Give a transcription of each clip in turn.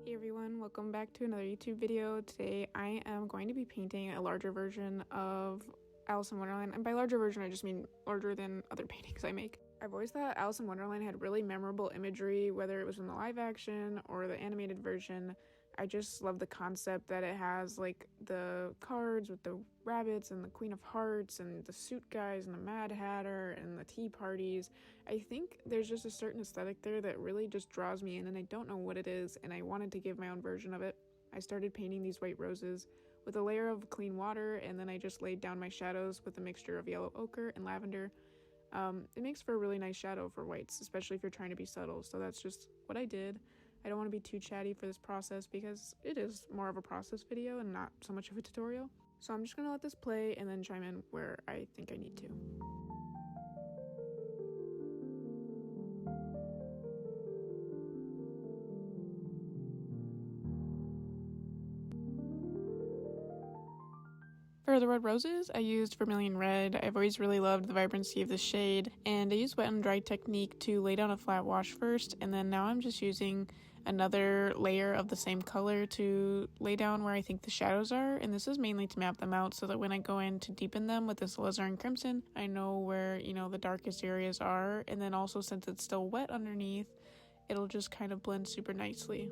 Hey everyone, welcome back to another YouTube video. Today I am going to be painting a larger version of Alice in Wonderland, and by larger version I just mean larger than other paintings I make. I've always thought Alice in Wonderland had really memorable imagery, whether it was in the live action or the animated version. I just love the concept that it has, like the cards with the rabbits and the Queen of Hearts and the suit guys and the Mad Hatter and the tea parties. I think there's just a certain aesthetic there that really just draws me in, and I don't know what it is, and I wanted to give my own version of it. I started painting these white roses with a layer of clean water, and then I just laid down my shadows with a mixture of yellow ochre and lavender. It makes for a really nice shadow for whites, especially if you're trying to be subtle, so that's just what I did. I don't want to be too chatty for this process because it is more of a process video and not so much of a tutorial. So I'm just going to let this play and then chime in where I think I need to. For the red roses, I used vermilion red. I've always really loved the vibrancy of the shade, and I used wet and dry technique to lay down a flat wash first, and then now I'm just using another layer of the same color to lay down where I think the shadows are, and this is mainly to map them out so that when I go in to deepen them with this alizarin crimson, I know where, the darkest areas are, and then also since it's still wet underneath, it'll just kind of blend super nicely.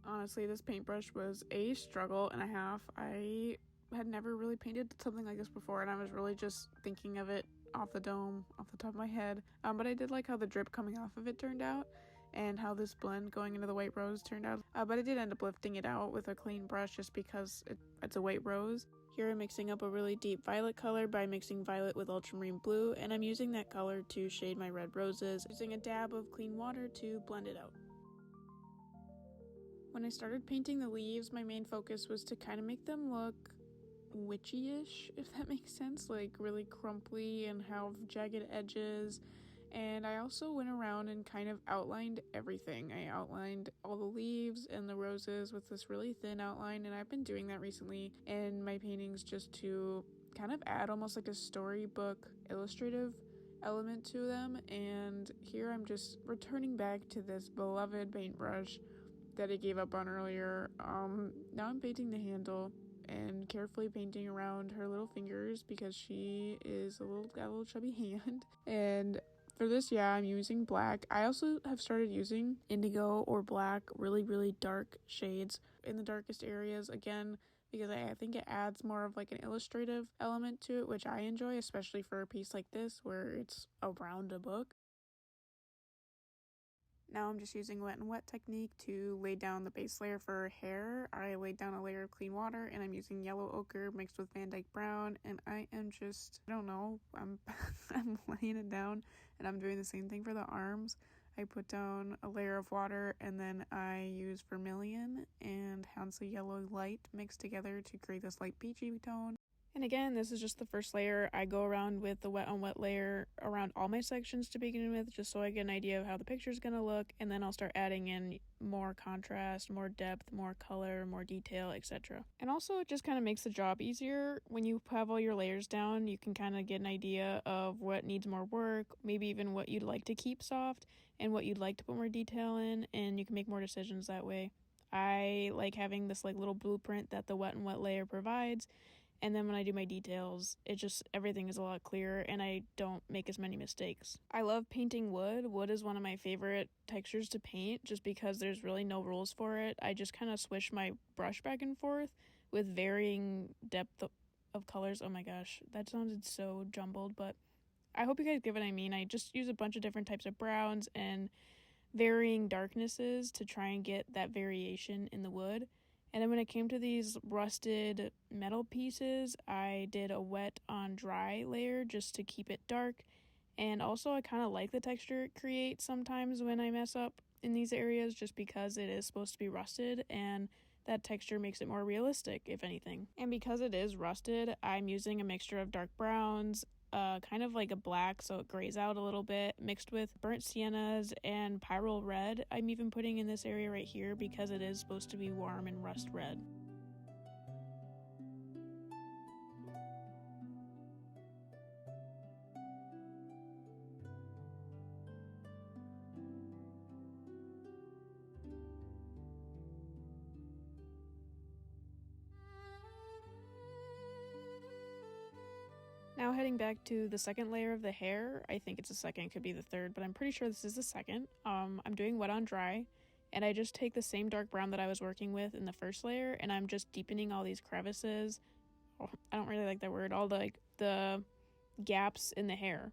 Honestly, this paintbrush was a struggle and a half. I had never really painted something like this before, and I was really just thinking of it off the dome, off the top of my head. But I did like how the drip coming off of it turned out, and how this blend going into the white rose turned out. But I did end up lifting it out with a clean brush just because it's a white rose. Here I'm mixing up a really deep violet color by mixing violet with ultramarine blue, and I'm using that color to shade my red roses, using a dab of clean water to blend it out. When I started painting the leaves, my main focus was to kind of make them look witchy-ish, if that makes sense, like really crumply and have jagged edges. And I also went around and kind of outlined everything. I outlined all the leaves and the roses with this really thin outline, and I've been doing that recently in my paintings just to kind of add almost like a storybook illustrative element to them. And here I'm just returning back to this beloved paintbrush that I gave up on earlier. Now I'm painting the handle and carefully painting around her little fingers because she is got a little chubby hand. And for this, I'm using black. I also have started using indigo or black, really, really dark shades in the darkest areas, again, because I think it adds more of like an illustrative element to it, which I enjoy, especially for a piece like this where it's around a book. Now I'm just using wet and wet technique to lay down the base layer for her hair. I laid down a layer of clean water, and I'm using yellow ochre mixed with Van Dyke brown, and I am just, I don't know, I'm laying it down, and I'm doing the same thing for the arms. I put down a layer of water, and then I use vermilion and Hansa yellow light mixed together to create this light peachy tone. And again, this is just the first layer. I go around with the wet on wet layer around all my sections to begin with, just so I get an idea of how the picture is going to look, and then I'll start adding in more contrast, more depth, more color, more detail, etc. And also it just kind of makes the job easier. When you have all your layers down, you can kind of get an idea of what needs more work, maybe even what you'd like to keep soft and what you'd like to put more detail in, and you can make more decisions that way. I like having this like little blueprint that the wet and wet layer provides. And then when I do my details, everything is a lot clearer and I don't make as many mistakes. I love painting wood. Wood is one of my favorite textures to paint just because there's really no rules for it. I just kind of swish my brush back and forth with varying depth of colors. Oh my gosh, that sounded so jumbled, but I hope you guys get what I mean. I just use a bunch of different types of browns and varying darknesses to try and get that variation in the wood. And then when it came to these rusted metal pieces, I did a wet on dry layer just to keep it dark. And also I kind of like the texture it creates sometimes when I mess up in these areas just because it is supposed to be rusted and that texture makes it more realistic, if anything. And because it is rusted, I'm using a mixture of dark browns, kind of like a black so it grays out a little bit, mixed with burnt siennas and pyrrole red. I'm even putting in this area right here because it is supposed to be warm and rust red. Now heading back to the second layer of the hair, I think it's the second, could be the third, but I'm pretty sure this is the second. I'm doing wet on dry, and I just take the same dark brown that I was working with in the first layer, and I'm just deepening all these crevices. Oh, I don't really like that word. All the gaps in the hair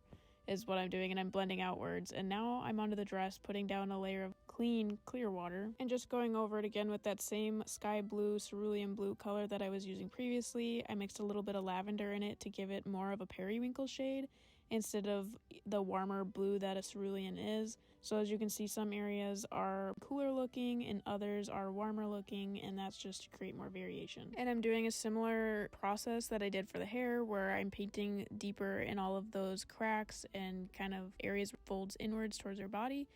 is what I'm doing, and I'm blending outwards. And now I'm onto the dress, putting down a layer of clean, clear water, and just going over it again with that same sky blue, cerulean blue color that I was using previously. I mixed a little bit of lavender in it to give it more of a periwinkle shade instead of the warmer blue that a cerulean is. So as you can see, some areas are cooler looking and others are warmer looking, and that's just to create more variation. And I'm doing a similar process that I did for the hair, where I'm painting deeper in all of those cracks and kind of areas folds inwards towards her body.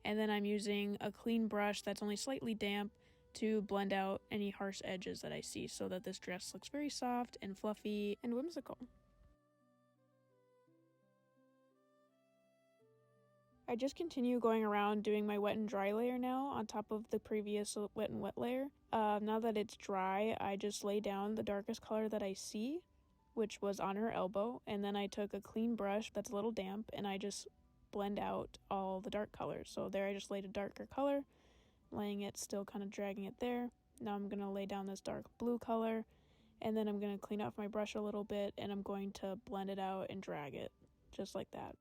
And then I'm using a clean brush that's only slightly damp to blend out any harsh edges that I see so that this dress looks very soft and fluffy and whimsical. I just continue going around doing my wet and dry layer now on top of the previous wet and wet layer. Now that it's dry, I just lay down the darkest color that I see, which was on her elbow, and then I took a clean brush that's a little damp and I just blend out all the dark colors. So there I just laid a darker color, laying it, still kind of dragging it there. Now I'm going to lay down this dark blue color, and then I'm going to clean off my brush a little bit, and I'm going to blend it out and drag it, just like that.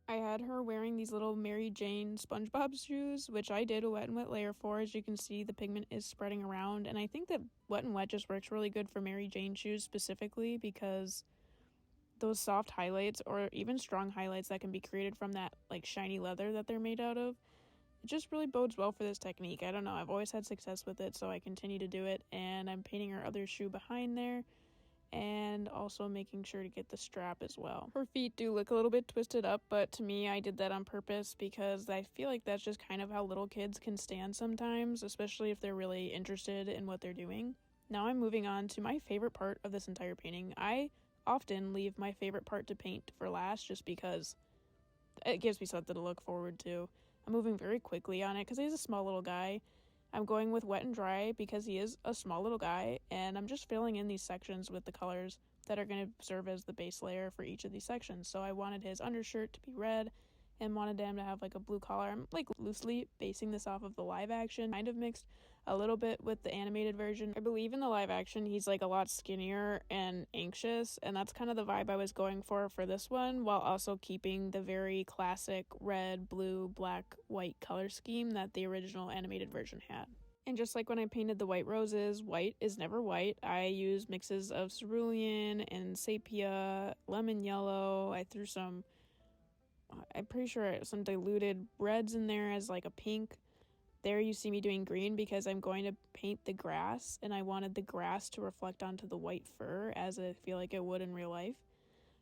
I had her wearing these little Mary Jane SpongeBob shoes, which I did a wet and wet layer for. As you can see, the pigment is spreading around, and I think that wet and wet just works really good for Mary Jane shoes specifically because those soft highlights or even strong highlights that can be created from that like shiny leather that they're made out of, it just really bodes well for this technique. I don't know, I've always had success with it, so I continue to do it. And I'm painting her other shoe behind there and also making sure to get the strap as well. Her feet do look a little bit twisted up, but to me, I did that on purpose because I feel like that's just kind of how little kids can stand sometimes, especially if they're really interested in what they're doing. Now I'm moving on to my favorite part of this entire painting. I often leave my favorite part to paint for last just because it gives me something to look forward to. I'm moving very quickly on it because he's a small little guy. I'm going with wet and dry because he is a small little guy, and I'm just filling in these sections with the colors that are going to serve as the base layer for each of these sections. So I wanted his undershirt to be red and wanted him to have like a blue collar. I'm like loosely basing this off of the live action, kind of mixed a little bit with the animated version. I believe in the live action he's like a lot skinnier and anxious, and that's kind of the vibe I was going for this one, while also keeping the very classic red, blue, black, white color scheme that the original animated version had. And just like when I painted the white roses, white is never white. I used mixes of cerulean and sepia, lemon yellow. I threw some, I'm pretty sure some diluted reds in there as like a pink. There you see me doing green because I'm going to paint the grass, and I wanted the grass to reflect onto the white fur as I feel like it would in real life.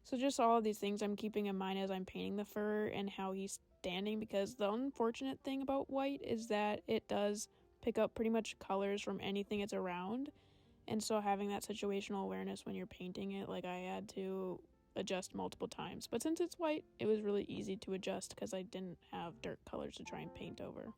So just all of these things I'm keeping in mind as I'm painting the fur and how he's standing, because the unfortunate thing about white is that it does pick up pretty much colors from anything it's around. And so having that situational awareness when you're painting it, like I had to adjust multiple times. But since it's white, it was really easy to adjust because I didn't have dark colors to try and paint over.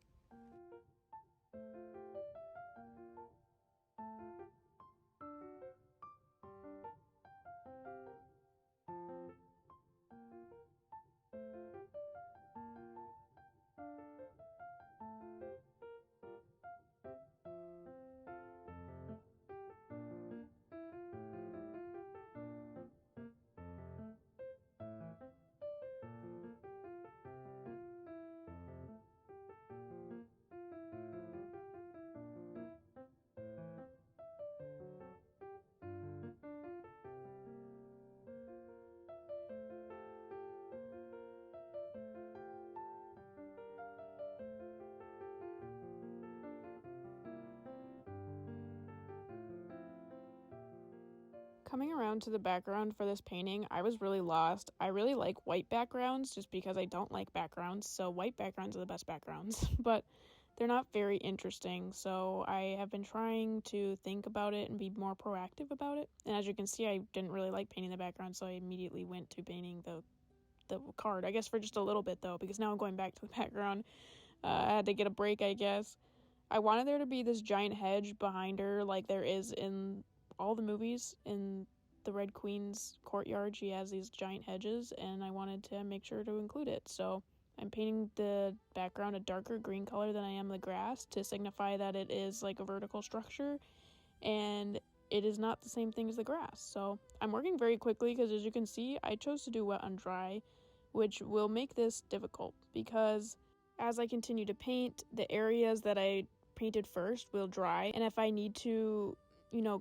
Coming around to the background for this painting, I was really lost. I really like white backgrounds just because I don't like backgrounds, so white backgrounds are the best backgrounds, but they're not very interesting, so I have been trying to think about it and be more proactive about it. And as you can see, I didn't really like painting the background, so I immediately went to painting the card. I guess for just a little bit, though, because now I'm going back to the background. I had to get a break, I guess. I wanted there to be this giant hedge behind her like there is in all the movies. In the Red Queen's courtyard, she has these giant hedges, and I wanted to make sure to include it, so I'm painting the background a darker green color than I am the grass to signify that it is like a vertical structure and it is not the same thing as the grass. So I'm working very quickly because, as you can see, I chose to do wet on dry, which will make this difficult because as I continue to paint, the areas that I painted first will dry, and if I need to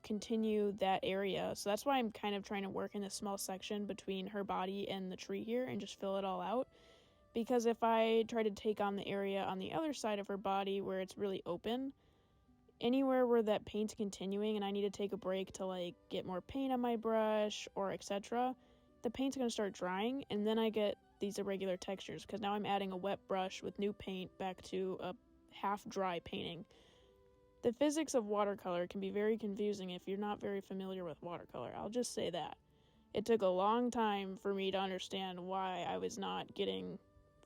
continue that area. So that's why I'm kind of trying to work in this small section between her body and the tree here and just fill it all out. Because if I try to take on the area on the other side of her body where it's really open, anywhere where that paint's continuing and I need to take a break to like get more paint on my brush or etc., the paint's going to start drying, and then I get these irregular textures because now I'm adding a wet brush with new paint back to a half dry painting. The physics of watercolor can be very confusing if you're not very familiar with watercolor. I'll just say that. It took a long time for me to understand why I was not getting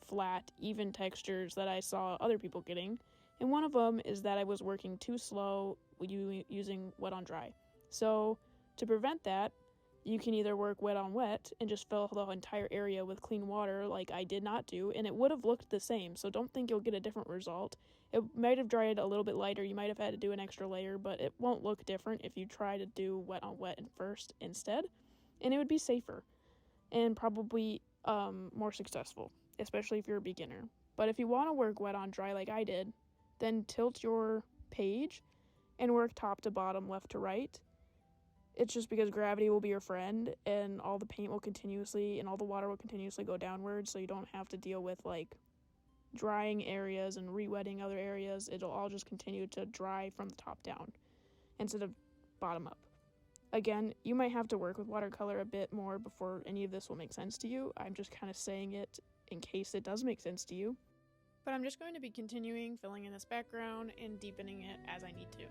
flat, even textures that I saw other people getting, and one of them is that I was working too slow using wet on dry. So to prevent that, you can either work wet on wet and just fill the entire area with clean water like I did not do, and it would have looked the same, so don't think you'll get a different result. It might have dried a little bit lighter, you might have had to do an extra layer, but it won't look different if you try to do wet on wet first instead, and it would be safer and probably more successful, especially if you're a beginner. But if you want to work wet on dry like I did, then tilt your page and work top to bottom, left to right. It's just because gravity will be your friend, and all the paint will continuously and all the water will continuously go downwards, so you don't have to deal with like drying areas and re-wetting other areas. It'll all just continue to dry from the top down instead of bottom up. Again, you might have to work with watercolor a bit more before any of this will make sense to you. I'm just kind of saying it in case it does make sense to you. But I'm just going to be continuing filling in this background and deepening it as I need to.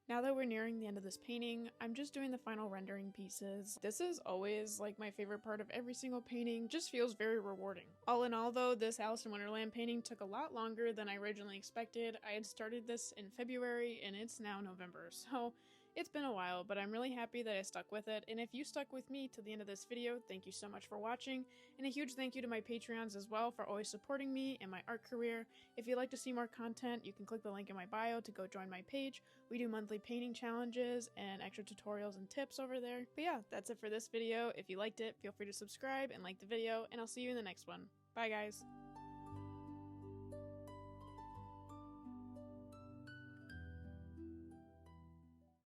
Now that we're nearing the end of this painting, I'm just doing the final rendering pieces. This is always like my favorite part of every single painting, just feels very rewarding. All in all though, this Alice in Wonderland painting took a lot longer than I originally expected. I had started this in February and it's now November, so it's been a while, but I'm really happy that I stuck with it, and if you stuck with me to the end of this video, thank you so much for watching, and a huge thank you to my Patreons as well for always supporting me and my art career. If you'd like to see more content, you can click the link in my bio to go join my page. We do monthly painting challenges and extra tutorials and tips over there. But yeah, that's it for this video. If you liked it, feel free to subscribe and like the video, and I'll see you in the next one. Bye guys!